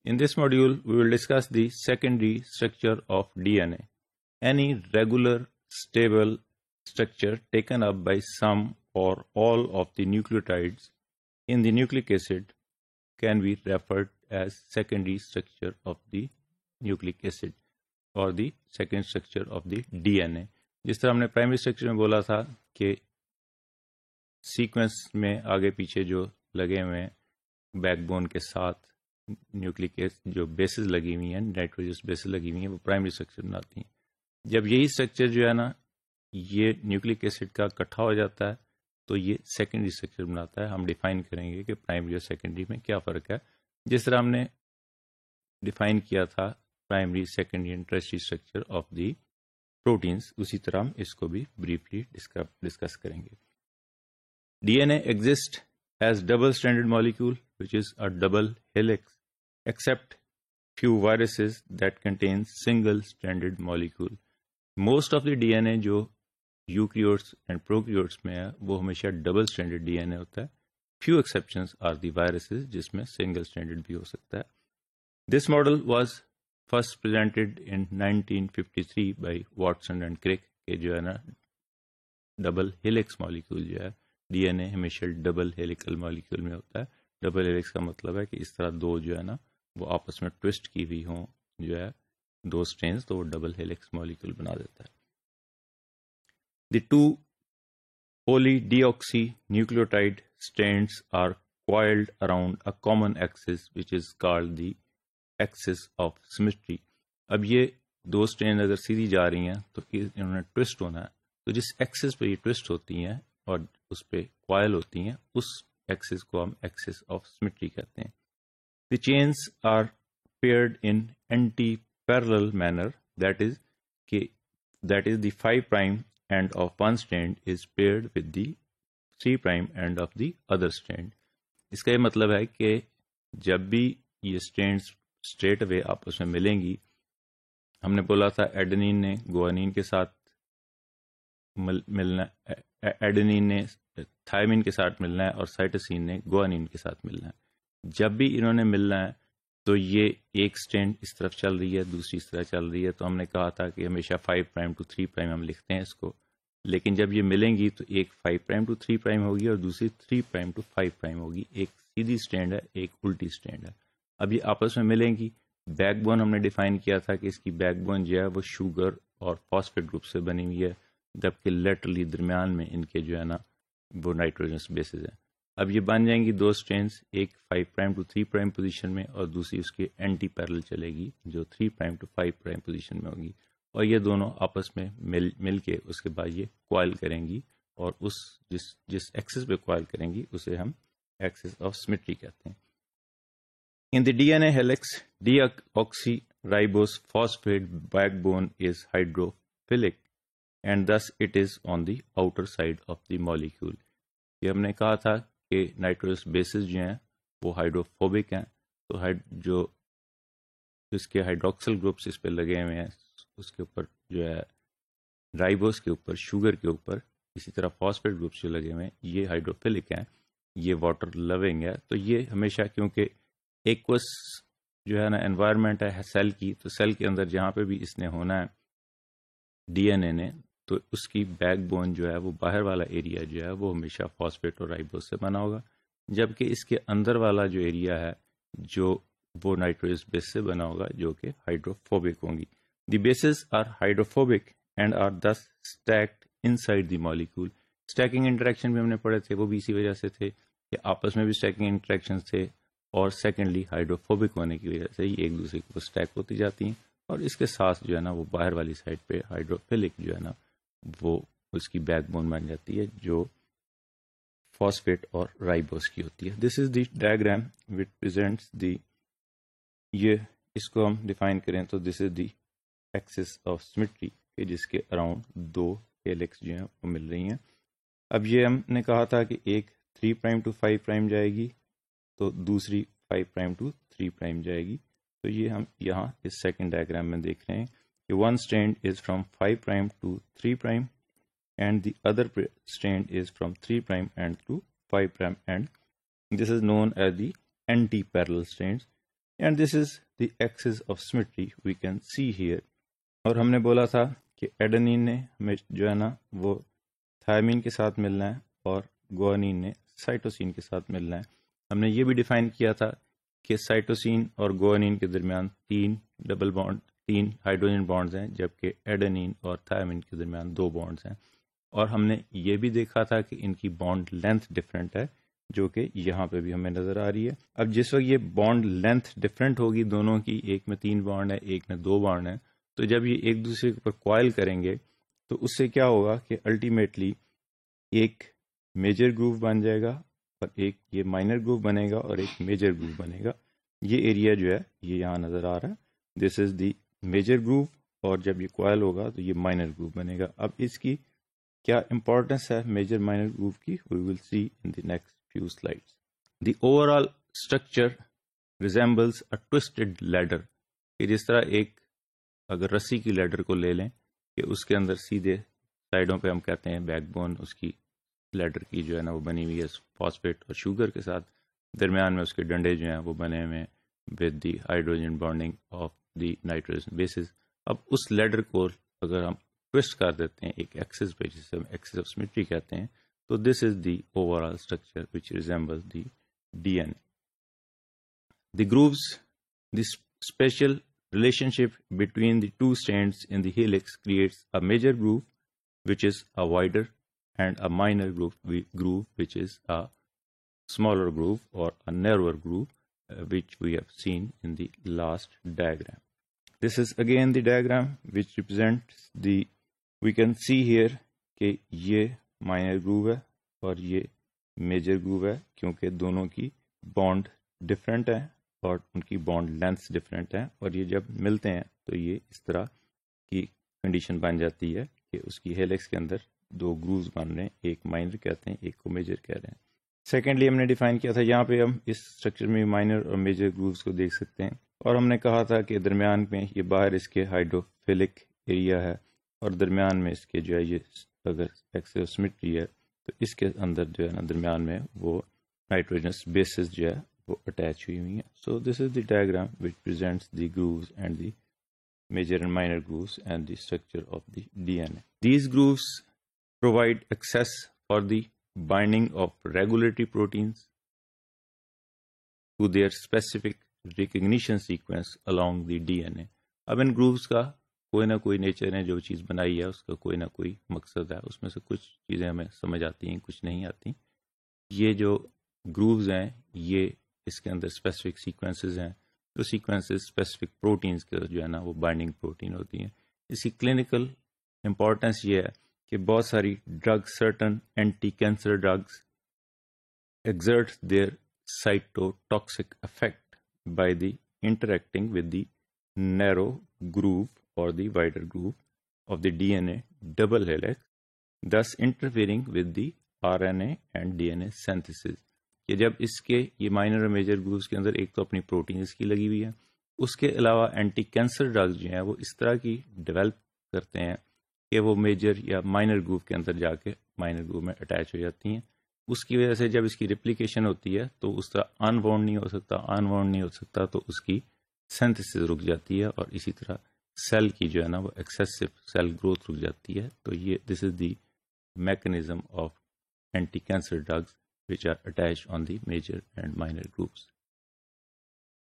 In this module, we will discuss the secondary structure of DNA. Any regular, stable structure taken up by some or all of the nucleotides in the nucleic acid can be referred as secondary structure of the nucleic acid or the second structure of the DNA. جس طرح ہم نے primary structure میں بولا تھا کہ sequence میں آگے پیچھے جو لگے ہوئے ہیں بیک بون کے ساتھ نیوکلک جو بیسز لگی ہوئی ہیں نائٹروجنس بیسز لگی ہوئی ہیں وہ پرائمری اسٹرکچر بناتی ہیں. جب یہی اسٹرکچر جو ہے نا یہ نیوکلک ایسڈ کا اکٹھا ہو جاتا ہے تو یہ سیکنڈری اسٹرکچر بناتا ہے. ہم ڈیفائن کریں گے کہ پرائمری اور سیکنڈری میں کیا فرق ہے. جس طرح ہم نے ڈیفائن کیا تھا primary secondary and tertiary structure of the proteins اسی طرح ہم اس کو بھی بریفلی ڈسکس کریں گے. D N A exist as double standard molecule which is a double helix except few viruses that contain single stranded molecule. Most of the DNA جو eukaryotes and prokaryotes میں ہے وہ ہمیشہ double stranded DNA ہوتا ہے. Few exceptions are the viruses جس میں single stranded بھی ہو سکتا ہے. This model was first presented in 1953 by Watson and Crick کہ جو ہے نا ڈبل ہیلکس مالیکول جو ہے ڈی این اے ہمیشہ ڈبل ہیلیکل مالیکول میں ہوتا ہے. ڈبل ہیلکس کا مطلب ہے کہ اس طرح دو جو ہے نا وہ آپس میں ٹوسٹ کی ہوئی ہوں جو ہے دو اسٹرینز تو وہ ڈبل ہیلکس مالیکول بنا دیتا ہے. The two poly deoxy nucleotide strands are coiled around a common axis which is called the axis of symmetry. اب یہ دو اسٹرینز اگر سیدھی جا رہی ہیں تو انہوں نے ٹوسٹ ہونا ہے تو جس ایکسس پہ یہ ٹوسٹ ہوتی ہیں اور اس پہ کوائل ہوتی ہیں اس ایکسس کو ہم ایکسس آف سیمیٹری کہتے ہیں. The chains are paired in anti parallel manner that is the 5 prime end of one strand is paired with the 3 prime end of the other strand. اس کا یہ مطلب ہے کہ جب بھی یہ اسٹرینڈس اسٹریٹ اوے آپس میں ملیں گی, ہم نے بولا تھا ایڈنین نے گوانین کے ساتھ ملنا, ایڈنین نے تھائمین کے ساتھ ملنا ہے اور سائٹوسین نے گوانین کے ساتھ ملنا ہے. جب بھی انہوں نے ملنا ہے تو یہ ایک اسٹرینڈ اس طرف چل رہی ہے دوسری اس طرف چل رہی ہے, تو ہم نے کہا تھا کہ ہمیشہ 5 پرائم ٹو 3 پرائم ہم لکھتے ہیں اس کو, لیکن جب یہ ملیں گی تو ایک 5 پرائم ٹو 3 پرائم ہوگی اور دوسری 3 پرائم ٹو 5 پرائم ہوگی. ایک سیدھی اسٹرینڈ ہے ایک الٹی اسٹرینڈ ہے. اب یہ آپس میں ملیں گی. بیک بون ہم نے ڈیفائن کیا تھا کہ اس کی بیک بون جو ہے وہ شوگر اور فاسفیٹ گروپ سے بنی ہوئی ہے, جبکہ لیٹرلی درمیان میں ان کے جو ہے نا وہ نائٹروجنس بیسز ہیں. اب یہ بن جائیں گی دو اسٹرینز, ایک 5 پرائم ٹو 3 پرائم پوزیشن میں اور دوسری اس کے اینٹی پیرل چلے گی جو 3 پرائم ٹو 5 پرائم پوزیشن میں ہوگی, اور یہ دونوں آپس میں مل کے اس کے بعد یہ کوائل کریں گی اور اس جس ایکسس پہ کوائل کریں گی اسے ہم ایکسس آف سیمیٹری کہتے ہیں. In the DNA helix, deoxyribose phosphate backbone is hydrophilic and thus it is on the outer side of the molecule. یہ ہم نے کہا تھا کہ نائٹروجنس بیسز جو ہیں وہ ہائیڈروفوبک ہیں, تو جو اس کے ہائیڈروکسل گروپس اس پہ لگے ہوئے ہیں اس کے اوپر جو ہے رائبوس کے اوپر شوگر کے اوپر, اسی طرح فاسفیٹ گروپس جو لگے ہوئے ہیں یہ ہائیڈروفیلک ہیں, یہ واٹر لونگ ہے. تو یہ ہمیشہ کیونکہ ایکوس جو ہے نا انوائرمنٹ ہے سیل کی, تو سیل کے اندر جہاں پہ بھی اس نے ہونا ہے ڈی این اے نے تو اس کی بیک بون جو ہے وہ باہر والا ایریا جو ہے وہ ہمیشہ فاسفیٹ اور رائبوس سے بنا ہوگا, جبکہ اس کے اندر والا جو ایریا ہے جو وہ نائٹروجنس بیس سے بنا ہوگا جو کہ ہائیڈروفوبک ہوں گی. The bases are hydrophobic and are thus stacked inside the molecule. Stacking interaction بھی ہم نے پڑھے تھے, وہ بھی اسی وجہ سے تھے کہ آپس میں بھی اسٹیکنگ انٹریکشن تھے, اور سیکنڈلی ہائیڈروفوبک ہونے کی وجہ سے ہی ایک دوسرے کے اوپر اسٹیک ہوتی جاتی ہیں, اور اس کے ساتھ جو ہے نا وہ باہر والی سائڈ پہ ہائیڈروفیلک جو ہے نا وہ اس کی بیک بون بن جاتی ہے جو فاسفیٹ اور رائبوس کی ہوتی ہے. دس is the diagram which presents دی, یہ اس کو ہم ڈیفائن کریں تو دس is the axis of symmetry کہ جس کے اراؤنڈ دو ہیلکس جو ہیں وہ مل رہی ہیں. اب یہ ہم نے کہا تھا کہ ایک 3 پرائم ٹو 5 پرائم جائے گی تو دوسری 5 پرائم ٹو 3 پرائم جائے گی. تو یہ ہم یہاں اس سیکنڈ ڈائیگرام میں دیکھ رہے ہیں کہ one strand is from 5 prime to 3 prime and the other strand is from 3 prime and to 5 prime, and this is known as the anti-parallel strands. And this is the axis of symmetry we can see here. اور ہم نے بولا تھا کہ ایڈنین نے ہمیں جو ہے نا وہ تھائمین کے ساتھ ملنا ہے اور گوانین نے سائٹوسین کے ساتھ ملنا ہے. ہم نے یہ بھی ڈیفائن کیا تھا کہ سائٹوسین اور گوانین کے درمیان 3 ہائیڈروجن بانڈز ہیں، جبکہ ایڈنین اور تھائمین کے درمیان 2 بانڈز ہیں. اور ہم نے یہ بھی دیکھا تھا کہ ان کی بانڈ لینتھ ڈفرینٹ ہے، جو کہ یہاں پہ بھی ہمیں نظر آ رہی ہے. اب جس وقت یہ بانڈ لینتھ ڈفرینٹ ہوگی دونوں کی، ایک میں 3 بانڈ ہے، ایک میں 2 بانڈ ہیں، تو جب یہ ایک دوسرے کے اوپر کوائل کریں گے تو اس سے کیا ہوگا کہ الٹیمیٹلی ایک میجر گروو بن جائے گا اور ایک یہ مائنر گروو بنے گا اور ایک میجر گروو بنے گا. یہ ایریا جو ہے یہ یہاں نظر آ رہا ہے، دس از دی میجر گروو، اور جب یہ کوائل ہوگا تو یہ مائنر گروو بنے گا. اب اس کی کیا امپورٹنس ہے میجر مائنر گروو کی، we will see in the next few slides. The overall structure resembles a twisted ladder. کہ جس طرح ایک اگر رسی کی لیڈر کو لے لیں کہ اس کے اندر سیدھے سائڈوں پہ ہم کہتے ہیں بیک بون اس کی لیڈر کی جو ہے نا وہ بنی ہوئی ہے فاسفیٹ اور شوگر کے ساتھ، درمیان میں اس کے ڈنڈے جو ہیں وہ بنے ہوئے ہیں with the hydrogen bonding of the nitrogen bases. اب اس لیڈر کو اگر ہم ٹوسٹ کر دیتے ہیں ایک ایکسس پہ، جسے ہم ایکسس آف سیمیٹری کہتے ہیں، so this is the overall structure which resembles the DNA. The grooves, the special relationship between the two strands in the helix creates a major groove which is a wider and a minor groove which is a smaller groove or a narrower groove which we have seen in the last diagram. This is again the diagram which represents the, we can see here کہ یہ minor grove ہے اور یہ major grove ہے، کیونکہ دونوں کی bond different ہیں اور ان کی بانڈ لینتھس ڈفرینٹ ہیں، اور یہ جب ملتے ہیں تو یہ اس طرح کی کنڈیشن بن جاتی ہے کہ اس کی ہیلکس کے اندر 2 گرووز بن رہے ہیں، ایک مائنر کہتے ہیں ایک کو میجر کہہ رہے ہیں. سیکنڈلی ہم نے ڈیفائن کیا تھا، یہاں پہ ہم اس اسٹرکچر میں مائنر اور میجر گرووز کو دیکھ سکتے ہیں، اور ہم نے کہا تھا کہ درمیان میں یہ باہر اس کے ہائیڈروفیلک ایریا ہے اور درمیان میں اس کے جو ہے یہ اگر ایکسس آف سیمیٹری ہے تو اس کے اندر جو ہے نا درمیان میں وہ نائٹروجنس بیسز جو ہے وہ اٹیچ ہوئی ہوئی ہیں. So this is the diagram which presents the grooves and the major and minor grooves and the structure of the DNA. These grooves provide access for the binding of regulatory proteins to their specific recognition sequence along the DNA. اب ان grooves کا کوئی نہ کوئی nature نے جو چیز بنائی ہے اس کا کوئی نہ کوئی مقصد ہے، اس میں سے کچھ چیزیں ہمیں سمجھ آتی ہیں کچھ نہیں آتی. یہ جو grooves ہیں یہ اس کے اندر اسپیسیفک سیکوینسز ہیں، جو سیکوینسز اسپیسیفک پروٹینز کے جو ہے نا وہ بائنڈنگ پروٹین ہوتی ہیں. اس کی کلینکل امپورٹنس یہ ہے کہ بہت ساری drug, certain anti cancer drugs exert their cytotoxic effect by the interacting with the narrow groove or the wider groove of the DNA double helix, thus interfering with the RNA and DNA synthesis. کہ جب اس کے یہ minor اور major grooves کے اندر ایک تو اپنی protein اس کی لگی ہوئی ہے، اس کے علاوہ اینٹی کینسر ڈرگز جو ہیں وہ اس طرح کی ڈیولپ کرتے ہیں کہ وہ میجر یا مائنر گروو کے اندر جا کے مائنر گروو میں اٹیچ ہو جاتی ہیں. اس کی وجہ سے جب اس کی ریپلیکیشن ہوتی ہے تو اس طرح ان وانڈ نہیں ہو سکتا تو اس کی سینتھسس رک جاتی ہے، اور اسی طرح سیل کی جو ہے نا وہ ایکسیسو سیل گروتھ رک جاتی ہے. تو یہ this is the mechanism of anti cancer drugs which are attached on the major and minor groups.